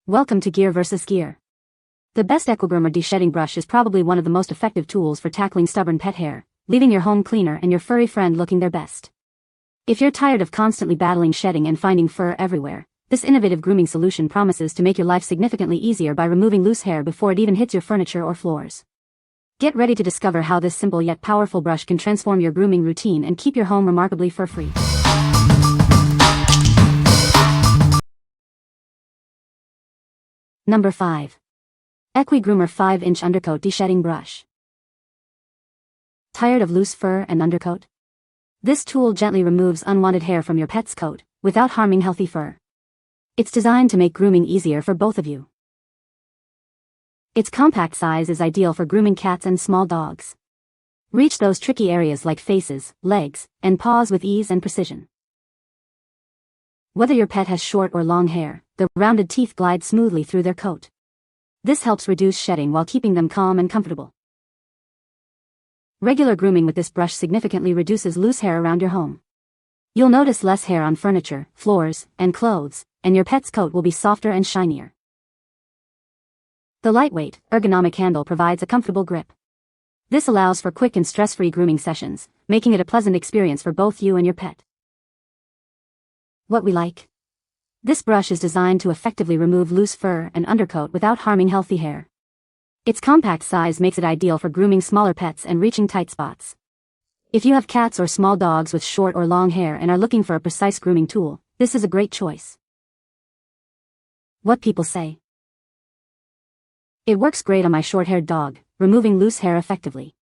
Welcome to Gear vs. Gear. The best Equigroomer Deshedding Brush is probably one of the most effective tools for tackling stubborn pet hair, leaving your home cleaner and your furry friend looking their best. If you're tired of constantly battling shedding and finding fur everywhere, this innovative grooming solution promises to make your life significantly easier by removing loose hair before it even hits your furniture or floors. Get ready to discover how this simple yet powerful brush can transform your grooming routine and keep your home remarkably fur-free. Number 5. Equigroomer 5-inch Undercoat Deshedding Brush. Tired of loose fur and undercoat? This tool gently removes unwanted hair from your pet's coat, without harming healthy fur. It's designed to make grooming easier for both of you. Its compact size is ideal for grooming cats and small dogs. Reach those tricky areas like faces, legs, and paws with ease and precision. Whether your pet has short or long hair, the rounded teeth glide smoothly through their coat. This helps reduce shedding while keeping them calm and comfortable. Regular grooming with this brush significantly reduces loose hair around your home. You'll notice less hair on furniture, floors, and clothes, and your pet's coat will be softer and shinier. The lightweight, ergonomic handle provides a comfortable grip. This allows for quick and stress-free grooming sessions, making it a pleasant experience for both you and your pet. What we like? This brush is designed to effectively remove loose fur and undercoat without harming healthy hair. Its compact size makes it ideal for grooming smaller pets and reaching tight spots. If you have cats or small dogs with short or long hair and are looking for a precise grooming tool, this is a great choice. What people say? It works great on my short-haired dog, removing loose hair effectively.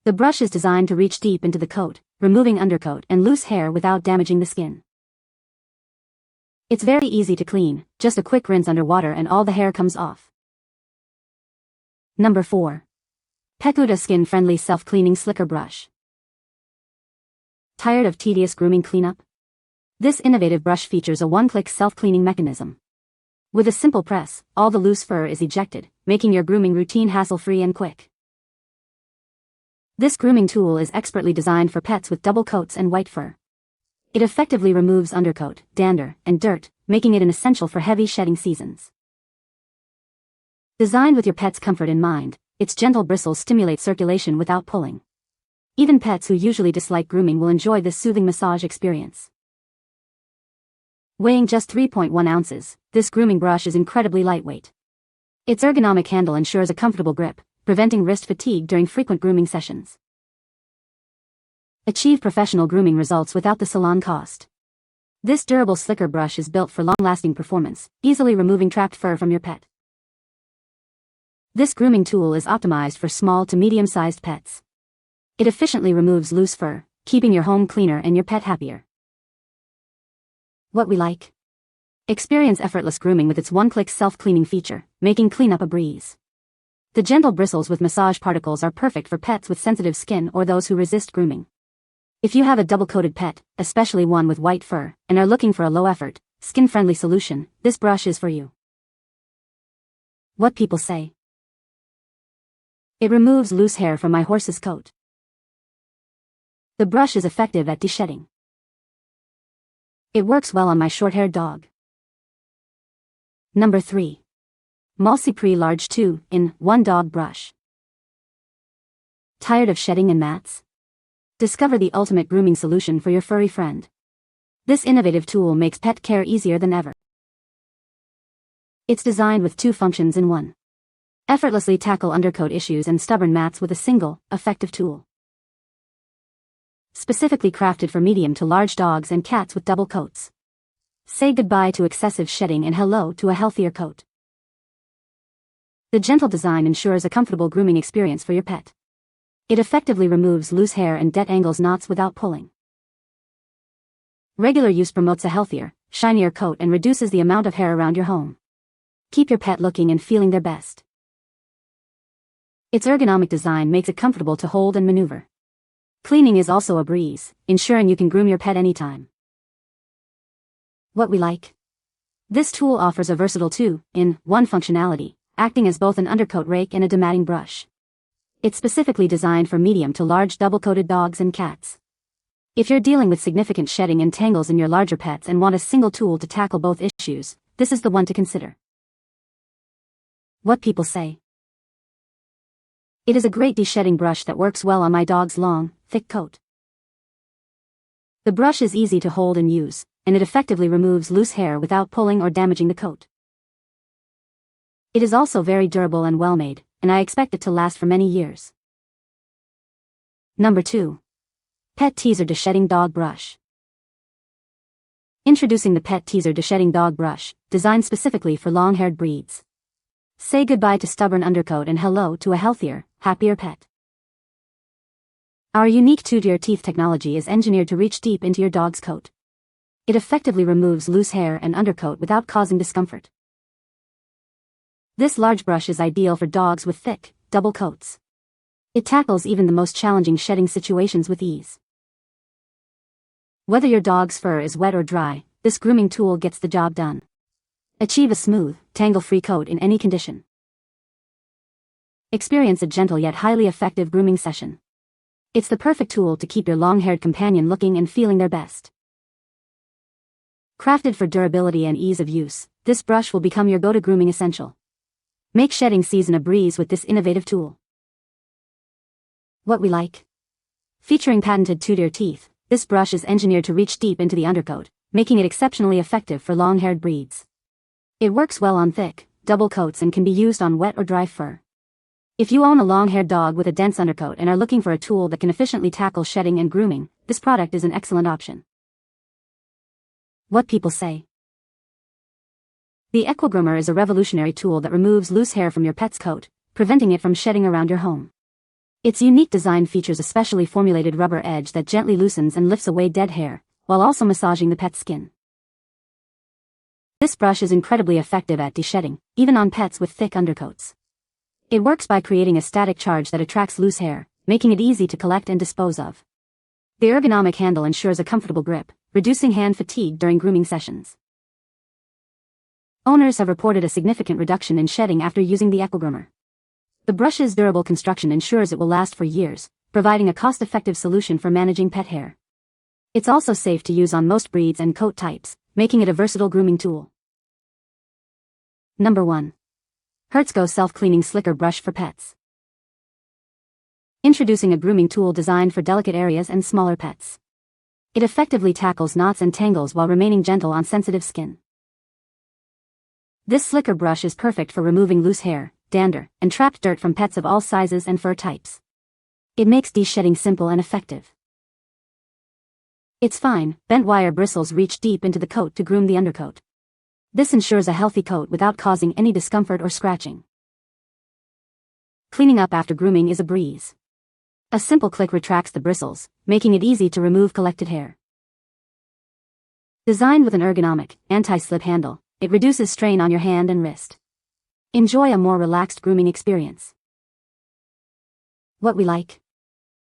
The brush is designed to reach deep into the coat, removing undercoat and loose hair without damaging the skin. It's very easy to clean, just a quick rinse under water and all the hair comes off. Number 4. Pecute Skin-Friendly Self-Cleaning Slicker Brush. Tired of tedious grooming cleanup? This innovative brush features a one-click self-cleaning mechanism. With a simple press, all the loose fur is ejected, making your grooming routine hassle-free and quick. This grooming tool is expertly designed for pets with double coats and white fur. It effectively removes undercoat, dander, and dirt, making it an essential for heavy shedding seasons. Designed with your pet's comfort in mind, its gentle bristles stimulate circulation without pulling. Even pets who usually dislike grooming will enjoy this soothing massage experience. Weighing just 3.1 ounces, this grooming brush is incredibly lightweight. Its ergonomic handle ensures a comfortable grip, preventing wrist fatigue during frequent grooming sessions. Achieve professional grooming results without the salon cost. This durable slicker brush is built for long-lasting performance, easily removing trapped fur from your pet. This grooming tool is optimized for small to medium-sized pets. It efficiently removes loose fur, keeping your home cleaner and your pet happier. What we like? Experience effortless grooming with its one-click self-cleaning feature, making cleanup a breeze. The gentle bristles with massage particles are perfect for pets with sensitive skin or those who resist grooming. If you have a double-coated pet, especially one with white fur, and are looking for a low-effort, skin-friendly solution, this brush is for you. What people say? It removes loose hair from my horse's coat. The brush is effective at deshedding. It works well on my short-haired dog. Number 3. MalsiPree Large 2-in-1 Dog Brush. Tired of shedding and mats? Discover the ultimate grooming solution for your furry friend. This innovative tool makes pet care easier than ever. It's designed with 2 functions in one. Effortlessly tackle undercoat issues and stubborn mats with a single, effective tool. Specifically crafted for medium to large dogs and cats with double coats. Say goodbye to excessive shedding and hello to a healthier coat. The gentle design ensures a comfortable grooming experience for your pet. It effectively removes loose hair and detangles knots without pulling. Regular use promotes a healthier, shinier coat and reduces the amount of hair around your home. Keep your pet looking and feeling their best. Its ergonomic design makes it comfortable to hold and maneuver. Cleaning is also a breeze, ensuring you can groom your pet anytime. What we like? This tool offers a versatile 2-in-1 functionality, acting as both an undercoat rake and a dematting brush. It's specifically designed for medium to large double-coated dogs and cats. If you're dealing with significant shedding and tangles in your larger pets and want a single tool to tackle both issues, this is the one to consider. What people say. It is a great deshedding brush that works well on my dog's long, thick coat. The brush is easy to hold and use, and it effectively removes loose hair without pulling or damaging the coat. It is also very durable and well made, and I expect it to last for many years. Number 2. Pet Teezer Deshedding Dog Brush. Introducing the Pet Teezer Deshedding Dog Brush, designed specifically for long-haired breeds. Say goodbye to stubborn undercoat and hello to a healthier, happier pet. Our unique two-tier teeth technology is engineered to reach deep into your dog's coat. It effectively removes loose hair and undercoat without causing discomfort. This large brush is ideal for dogs with thick, double coats. It tackles even the most challenging shedding situations with ease. Whether your dog's fur is wet or dry, this grooming tool gets the job done. Achieve a smooth, tangle-free coat in any condition. Experience a gentle yet highly effective grooming session. It's the perfect tool to keep your long-haired companion looking and feeling their best. Crafted for durability and ease of use, this brush will become your go-to grooming essential. Make shedding season a breeze with this innovative tool. What we like. Featuring patented two-tier teeth, this brush is engineered to reach deep into the undercoat, making it exceptionally effective for long-haired breeds. It works well on thick, double coats and can be used on wet or dry fur. If you own a long-haired dog with a dense undercoat and are looking for a tool that can efficiently tackle shedding and grooming, this product is an excellent option. What people say. The Equigroomer is a revolutionary tool that removes loose hair from your pet's coat, preventing it from shedding around your home. Its unique design features a specially formulated rubber edge that gently loosens and lifts away dead hair, while also massaging the pet's skin. This brush is incredibly effective at deshedding, even on pets with thick undercoats. It works by creating a static charge that attracts loose hair, making it easy to collect and dispose of. The ergonomic handle ensures a comfortable grip, reducing hand fatigue during grooming sessions. Owners have reported a significant reduction in shedding after using the Equigroomer. The brush's durable construction ensures it will last for years, providing a cost-effective solution for managing pet hair. It's also safe to use on most breeds and coat types, making it a versatile grooming tool. Number 1. Hertzko Self-Cleaning Slicker Brush for Pets. Introducing a grooming tool designed for delicate areas and smaller pets. It effectively tackles knots and tangles while remaining gentle on sensitive skin. This slicker brush is perfect for removing loose hair, dander, and trapped dirt from pets of all sizes and fur types. It makes deshedding simple and effective. Its fine, bent wire bristles reach deep into the coat to groom the undercoat. This ensures a healthy coat without causing any discomfort or scratching. Cleaning up after grooming is a breeze. A simple click retracts the bristles, making it easy to remove collected hair. Designed with an ergonomic, anti-slip handle, it reduces strain on your hand and wrist. Enjoy a more relaxed grooming experience. What we like.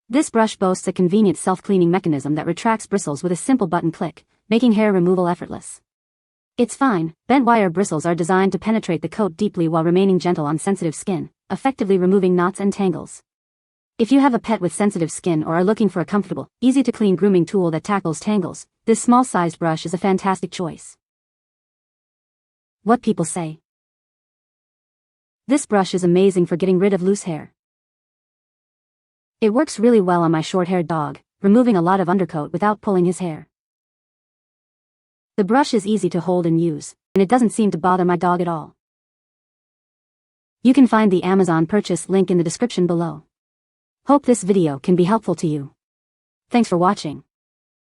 This brush boasts a convenient self-cleaning mechanism that retracts bristles with a simple button click, making hair removal effortless. Its fine, bent wire bristles are designed to penetrate the coat deeply while remaining gentle on sensitive skin, effectively removing knots and tangles. If you have a pet with sensitive skin or are looking for a comfortable, easy-to-clean grooming tool that tackles tangles, this small-sized brush is a fantastic choice. What people say. This brush is amazing for getting rid of loose hair. It works really well on my short-haired dog, removing a lot of undercoat without pulling his hair. The brush is easy to hold and use, and it doesn't seem to bother my dog at all. You can find the Amazon purchase link in the description below. Hope this video can be helpful to you. Thanks for watching.